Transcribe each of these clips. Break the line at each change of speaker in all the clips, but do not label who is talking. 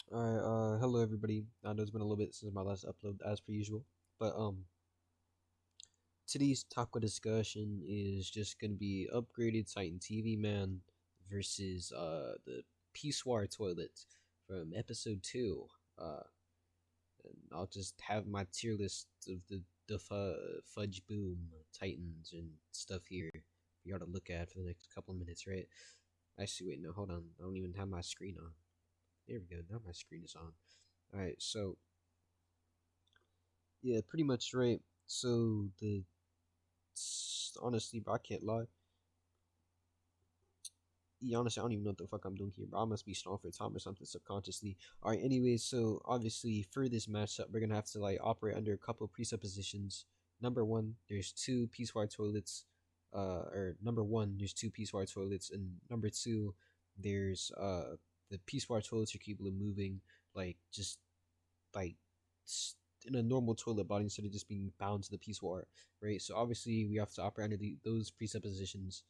Alright, hello everybody. I know it's been a little bit since my last upload, as per usual. But today's topic of discussion is just gonna be upgraded Titan TV Man versus the pissoir toilet from episode 2. Uh, and I'll just have my tier list of the fudge boom Titans and stuff here for y'all to look at for the next couple of minutes, right? Actually, wait, no, hold on. I don't even have my screen on. There we go. Now my screen is on. All right, so yeah, pretty much right. So honestly, bro, I can't lie. Yeah, honestly, I don't even know what the fuck I'm doing here, bro. I must be strong for time or something subconsciously. All right, anyways, so obviously for this matchup, we're gonna have to like operate under a couple of presuppositions. Number one, there's two pissoir toilets. Or number one, there's two pissoir toilets, and number two, there's the pissoir toilets are capable of moving like just like in a normal toilet body instead of just being bound to the pissoir, right? So obviously we have to operate under those presuppositions.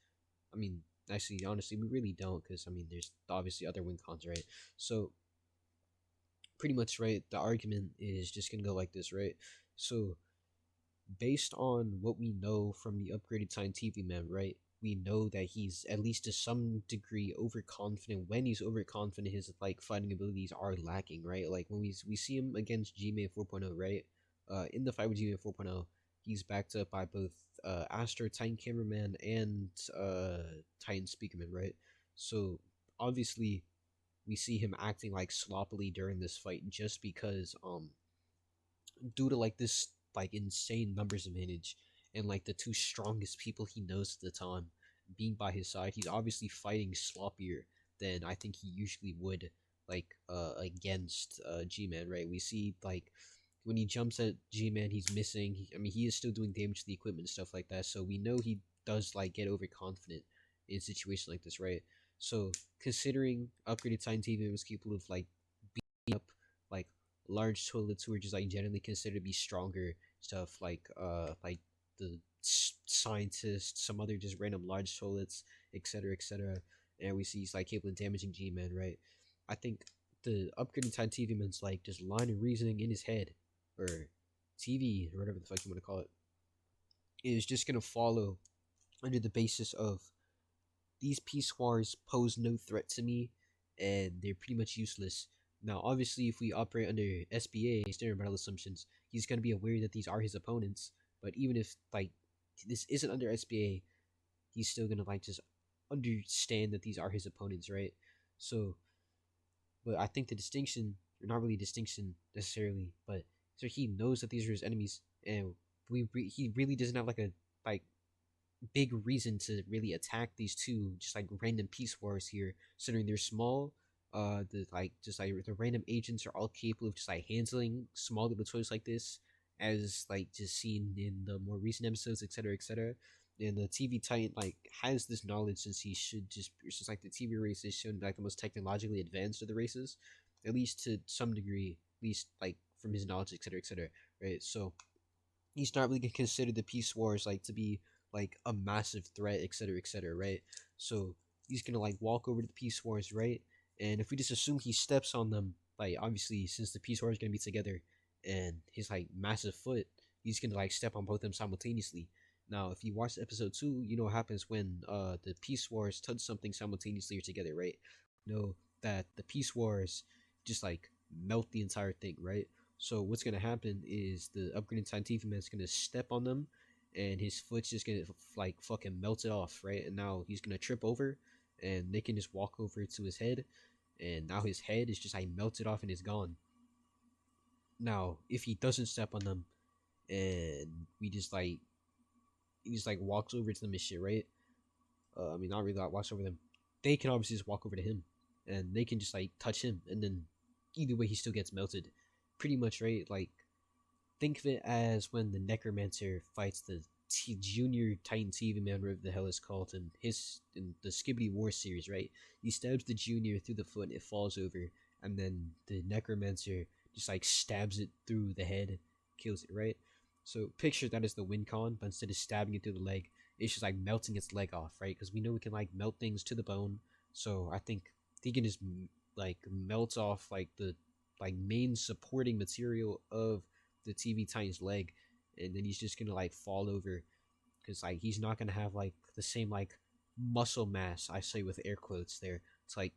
I mean, actually, honestly, we really don't, because I mean, there's obviously other win cons, right? So pretty much, right, the argument is just gonna go like this, right? So based on what we know from the upgraded scientific man, right? We know that he's at least to some degree overconfident. When he's overconfident, his like fighting abilities are lacking, right? Like when we see him against G-Man 4.0, right? In the fight with G-Man 4.0, he's backed up by both Astro Titan Cameraman and Titan Speakerman, right? So obviously we see him acting like sloppily during this fight just because due to like this like insane numbers advantage and like the two strongest people he knows at the time being by his side, he's obviously fighting sloppier than I think he usually would like against G-Man, right? We see like when he jumps at G-Man, he's missing. I mean, he is still doing damage to the equipment and stuff like that, so we know he does like get overconfident in situations like this, right? So considering upgraded Titan TV was capable of like beating up like large toilets who are just like generally considered to be stronger stuff like the scientists, some other just random large toilets, etc., etc. And we see he's like capable of damaging G-Man, right? I think the upgrading Titan TV man's like just line of reasoning in his head, or TV, or whatever the fuck you want to call it, is just gonna follow under the basis of these pissoirs pose no threat to me, and they're pretty much useless. Now, obviously, if we operate under SBA, standard battle assumptions, he's gonna be aware that these are his opponents. But even if like this isn't under SBA, he's still gonna like just understand that these are his opponents, right? So, but I think the distinction, or not really distinction necessarily, but so he knows that these are his enemies, and he really doesn't have like big reason to really attack these two just like random peace wars here, considering they're small. The like just like the random agents are all capable of just like handling small little toys like this, as like just seen in the more recent episodes, etc., etc. And the TV Titan like has this knowledge since he should just since like the TV race is shown like the most technologically advanced of the races, at least to some degree, at least like from his knowledge, etc., etc. Right, so he's not really gonna consider the peace wars like to be like a massive threat, etc., etc., right? So he's gonna like walk over to the peace wars, right? And if we just assume he steps on them, like obviously since the peace wars are gonna be together, and his like massive foot, he's gonna like step on both of them simultaneously. Now, if you watch episode 2, you know what happens when the peace wars touch something simultaneously or together, right? You know that the peace wars just like melt the entire thing, right? So what's gonna happen is the upgraded scientific man's gonna step on them, and his foot's just gonna like fucking melt it off, right? And now he's gonna trip over, and they can just walk over to his head, and now his head is just like melted off and is gone. Now, if he doesn't step on them, and we just like he just like walks over to them and shit, right? I mean, not really like walks over them. They can obviously just walk over to him, and they can just like touch him, and then either way he still gets melted, pretty much, right? Like think of it as when the Necromancer fights the Junior Titan TV Man, whatever the hell it's called, in the Skibbity War series, right? He stabs the Junior through the foot and it falls over, and then the Necromancer just like stabs it through the head, kills it, right? So picture that as the win con, but instead of stabbing it through the leg, it's just like melting its leg off, right? Because we know we can like melt things to the bone. So I think he can just like melt off like like main supporting material of the TV Titan's leg, and then he's just gonna like fall over because like he's not gonna have like the same like muscle mass, I say with air quotes there, to like